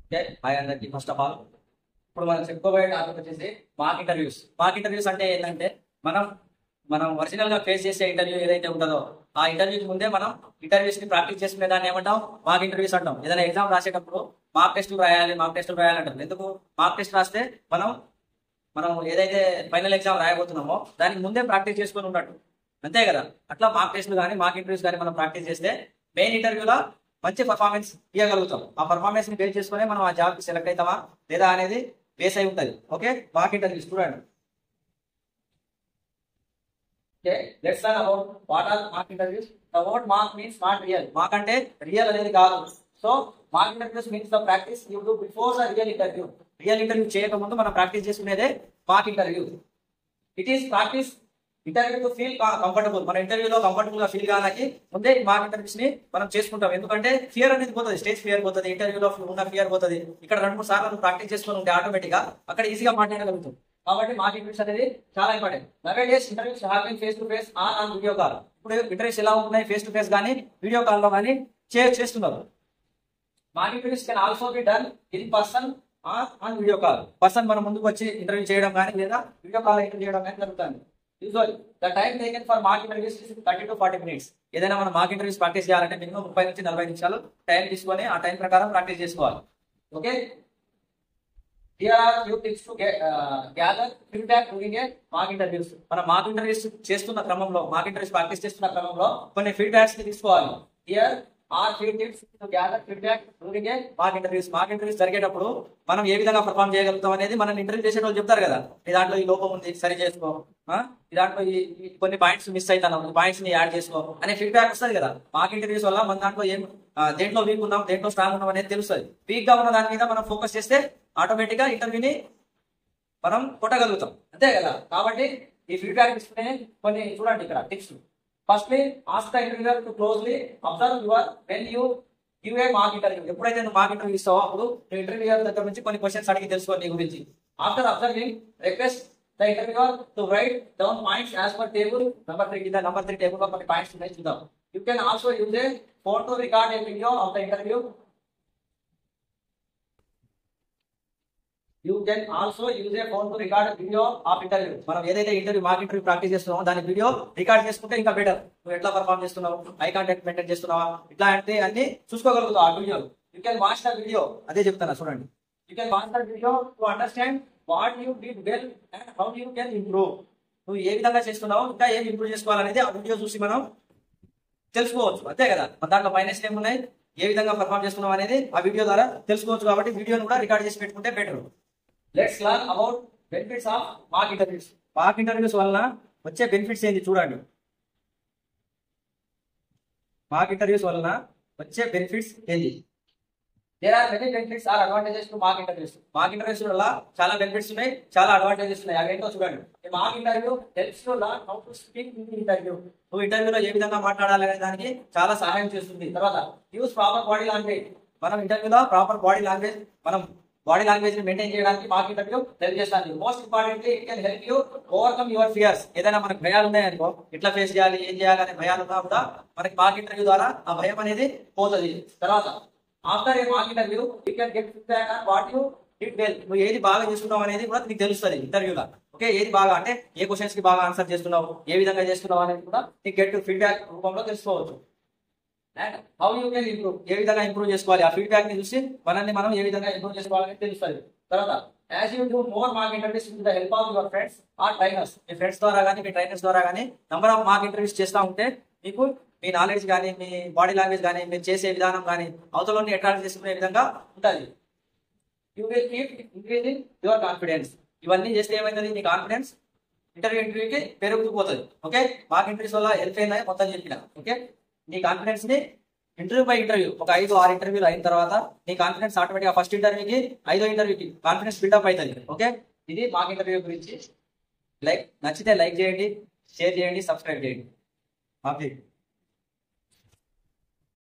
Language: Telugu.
ఓకే, హాయ్ అందరికి. ఫస్ట్ ఆఫ్ ఆల్ ఇప్పుడు మనం చెప్పుకోబోయే టాపిక్ వచ్చేసి మాక్ ఇంటర్వ్యూస్. మాక్ ఇంటర్వ్యూస్ అంటే ఏంటంటే మనం మనం ఒరిజినల్ గా ఫేస్ చేసే ఇంటర్వ్యూ ఏదైతే ఉంటుందో ఆ ఇంటర్వ్యూకి ముందే మనం ఇంటర్వ్యూస్ ని ప్రాక్టీస్ చేసుకునే దాన్ని ఏమంటాం, మాక్ ఇంటర్వ్యూస్ అంటాం. ఏదైనా ఎగ్జామ్ రాసేటప్పుడు మాక్ టెస్టులు రాయాలి అంటాం. ఎందుకు? మాక్ టెస్ట్ రాస్తే మనం మనం ఏదైతే ఫైనల్ ఎగ్జామ్ రాయబోతున్నామో దానికి ముందే ప్రాక్టీస్ చేసుకొని ఉన్నట్టు, అంతే కదా. అట్లా మాక్ టెస్టులు కానీ మాక్ ఇంటర్వ్యూస్ కానీ మనం ప్రాక్టీస్ చేస్తే మెయిన్ ఇంటర్వ్యూలో మంచి పర్ఫార్మెన్స్ ఇవ్వగలుగుతాం. ఆ పర్ఫార్మెన్స్ ని బేస్ చేసుకుని మనం ఆ జాబ్ కి సెలెక్ట్ అవుతామా లేదా అనేది బేస్ అయి ఉంటుంది. ఓకే, మాక్ ఇంటర్వ్యూస్ చూడండి. Okay, let's learn about what are mock interviews. The word mock means not real. Mock అంటే రియల్ అనేది కాదు. So mock interviews means the practice you do before the real interview. Real interview చేయకముందు మనం ప్రాక్టీస్ చేసుకునేదే mock interview. It is practice interview to feel comfortable. మన ఇంటర్వ్యూలో కంఫర్టబుల్ గా ఫీల్ కావడానికి ముందే ఈ మార్క్ ఇంటర్వ్యూస్ ని మనం చేసుకుంటాం. ఎందుకంటే ఫియర్ అనేది పోతుంది, స్టేజ్ ఫియర్ పోతుంది, ఇంటర్వ్యూలో ఉన్న ఫియర్ పోతుంది. ఇక్కడ 2-3 సార్లు ప్రాక్టీస్ చేసుకుని ఉంటే ఆటోమేటిక్ గా అక్కడ ఈజీగా మాట్లాడగలుగుతాం. కాబట్టి మార్క్ ఇంటర్వ్యూస్ అనేది చాలా important. Nowadays interviews happen face to face on video call. ఇప్పుడు ఇంటర్వ్యూస్ ఎలా ఉంటున్నాయి, ఫేస్ టు ఫేస్ కానీ వీడియో కాల్ లో కానీ చేస్తున్నారు. Mark interviews can also be done in person on video call. Person మన ముందుకు వచ్చి ఇంటర్వ్యూ చేయడం కానీ లేదా వీడియో కాల్ ఇంటర్వ్యూ చేయడం కానీ జరుగుతుంది. Usually the time taken for mark interviews 30 to 40 minutes. ఏదైనా మనం మార్క్ ఇంటర్వ్యూస్ ప్రాక్టీస్ చేయాలంటే మినిమం 30 నుంచి 40 నిమిషాలు టైం తీసుకొని ఆ టైం ప్రకారం ప్రాక్టీస్ చేసుకోవాలి. Okay, here are few tips to gather feedback during a mock interviews. మనం మార్క్ ఇంటర్వ్యూస్ చేస్తున్న క్రమంలో, మార్క్ ఇంటర్వ్యూస్ ప్రాక్టీస్ చేస్తున్న క్రమంలో కొన్ని ఫీడ్బ్యాక్స్ ని తీసుకోవాలి. here are few tips to gather feedback during a mock interviews. Mark interviews జరిగేటప్పుడు మనం ఏ విధంగా పర్ఫామ్ చేయగలుగుతాం అనేది మనం ఇంటర్వ్యూ చేసే వాళ్ళు చెప్తారు కదా. ఈ దాంట్లో ఈ లోపం ఉంది, సరి చేసుకో, ఈ దాంట్లో ఈ కొన్ని పాయింట్స్ మిస్ అవుతాను, ఈ పాయింట్స్ ని యాడ్ చేసుకో అనే ఫీడ్బ్యాక్ వస్తుంది కదా. మార్క్ ఇంటర్వ్యూస్ వల్ల మన దాంట్లో ఏం దేంట్లో వీక్ ఉన్నాం, దేంట్లో స్ట్రాంగ్ ఉన్నాం అనేది తెలుస్తుంది. వీక్ గా ఉన్న దాని మీద మనం ఫోకస్ చేస్తే ఆటోమేటిక్ గా ఇంటర్వ్యూని మనం కొట్టగలుగుతాం, అంతే కదా. కాబట్టి ఈ ఫీడ్బ్యాక్ తీసుకునే కొన్ని చూడండి ఇక్కడ tips. Firstly ask the interviewer to closely observe your when you give a mark interview. ఎప్పుడైతే నువ్వు మార్క్ ఇంటర్వ్యూ ఇస్తావో అప్పుడు నువ్వు ఇంటర్వ్యూయర్ దగ్గర నుంచి కొన్ని క్వశ్చన్స్ అడిగి తెలుసుకో నీ గురించి. After observing request the interviewer to right down points as per table number 3. కింద నెంబర్ 3 టేబుల్ లో కొన్ని పాయింట్స్ ఉన్నాయి, చూద్దాం. You can also use a phone to record A video of the interview. You can also use a phone to record video of interview. మనం ఏదైతే ఇంటర్వ్యూ మార్క్ ఇంటర్వ్యూ ప్రాక్టీస్ చేస్తున్నామో దాని వీడియో రికార్డ్ చేసుకుంటే ఇంకా బెటర్. నువ్వు ఎట్లా పర్ఫామ్ చేస్తున్నావు, ఐ కాంటాక్ట్ మెయింటైన్ చేస్తున్నావా, ఇట్లా అంటే అన్ని చూసుకోగలుగుతావు ఆ video. You can watch the video, అదే చెప్తాను చూడండి. You can watch the video to understand what you did well and how you can improve. నువ్వు ఏ విధంగా చేస్తున్నావు, ఇంకా ఏం ఇంప్రూవ్ చేసుకోవాలనేది ఆ వీడియో చూసి మనం తెలుసుకోవచ్చు, అంతే కదా. మన దాంట్లో మైనస్ ఏమున్నాయి, ఏ విధంగా పర్ఫామ్ చేస్తున్నావు అనేది ఆ వీడియో ద్వారా తెలుసుకోవచ్చు. కాబట్టి వీడియోని కూడా రికార్డ్ చేసి పెట్టుకుంటే better. Let's learn about benefits of mark interviews. Mock interviews వలన వచ్చే బెనిఫిట్స్ ఏంటి చూడండి. మార్క్ ఇంటర్వ్యూస్ వలన వచ్చే బెనిఫిట్స్ ఏంటి? There are many benefits or advantages to mock interviews. Mock interviews వల్ల చాలా బెనిఫిట్స్ ఉన్నాయి, చాలా అడ్వాంటేజెస్ ఉన్నాయి. అవేంటో చూడండి. ఈ mark interview helps to learn how to speak in interview. నువ్వు ఇంటర్వ్యూలో ఏ విధంగా మాట్లాడాలి అనే దానికి చాలా సహాయం చేస్తుంది. తర్వాత యూస్ ప్రాపర్ బాడీ లాంగ్వేజ్. మనం ఇంటర్వ్యూలో ప్రాపర్ బాడీ లాంగ్వేజ్, మనం బాడీ లాంగ్వేజ్ ని మెయింటైన్ చేయడానికి మార్క్ ఇంటర్వ్యూ హెల్ప్ చేస్తాను. Most importantly it can help you overcome your fears. ఏదైనా మనకు భయాలు ఉన్నాయనుకో, ఎట్లా ఫేస్ చేయాలి, ఏం చేయాలి అనే భయాలు ఉన్నా కూడా మనకి మార్క్ ఇంటర్వ్యూ ద్వారా ఆ భయం అనేది పోతుంది. తర్వాత after A mark interview you can get feedback on what you did well. నువ్వు ఏది బాగా చేస్తున్నావు అనేది కూడా నీకు తెలుస్తుంది ఇంటర్వ్యూలో. ఓకే, ఏది బాగా అంటే ఏ క్వశ్చన్స్ కి బాగా ఆన్సర్ చేస్తున్నావు, ఏ విధంగా చేస్తున్నావు అనేది కూడా నీకు గెట్ ఫీడ్బ్యాక్ రూపంలో తెలుసుకోవచ్చు. And how you can improve, ఏ విధంగా ఇంప్రూవ్ చేసుకోవాలి, ఆ ఫీడ్బ్యాక్ ని చూసి మనల్ని మనం ఏ విధంగా ఇంప్రూవ్ చేసుకోవాలని తెలుస్తుంది. తర్వాత as you do more mock interviews with the help of your friends or trainers. మీ ఫ్రెండ్స్ ద్వారా కానీ మీ ట్రైనర్స్ ద్వారా కానీ నంబర్ ఆఫ్ మార్క్ ఇంటర్వ్యూస్ చేస్తూ ఉంటే మీకు మీ నాలెడ్జ్ కానీ మీ బాడీ లాంగ్వేజ్ కానీ మీరు చేసే విధానం కానీ అవతలని అట్రాక్ట్ చేసుకునే విధంగా ఉంటుంది. You will keep increasing your confidence. ఇవన్నీ చేస్తే ఏమైంది, నీ కాన్ఫిడెన్స్ ఇంటర్వ్యూకి పెరుగుతుపోతుంది. ఓకే, మార్క్ ఇంటర్వ్యూస్ వల్ల హెల్ప్ అయిందని మొత్తం చెప్పిన. ఓకే, నీ కాన్ఫిడెన్స్ ని ఇంటర్వ్యూ బై ఇంటర్వ్యూ ఒక 5-6 ఇంటర్వ్యూలు అయిన తర్వాత నీ కాన్ఫిడెన్స్ ఆటోమేటిక్ గా ఫస్ట్ ఇంటర్వ్యూకి 5వ ఇంటర్వ్యూకి కాన్ఫిడెన్స్ బిల్డప్ అవుతుంది. ఓకే, ఇది మార్క్ ఇంటర్వ్యూ గురించి. నచ్చితే లైక్ చేయండి, షేర్ చేయండి, సబ్స్క్రైబ్ చేయండి.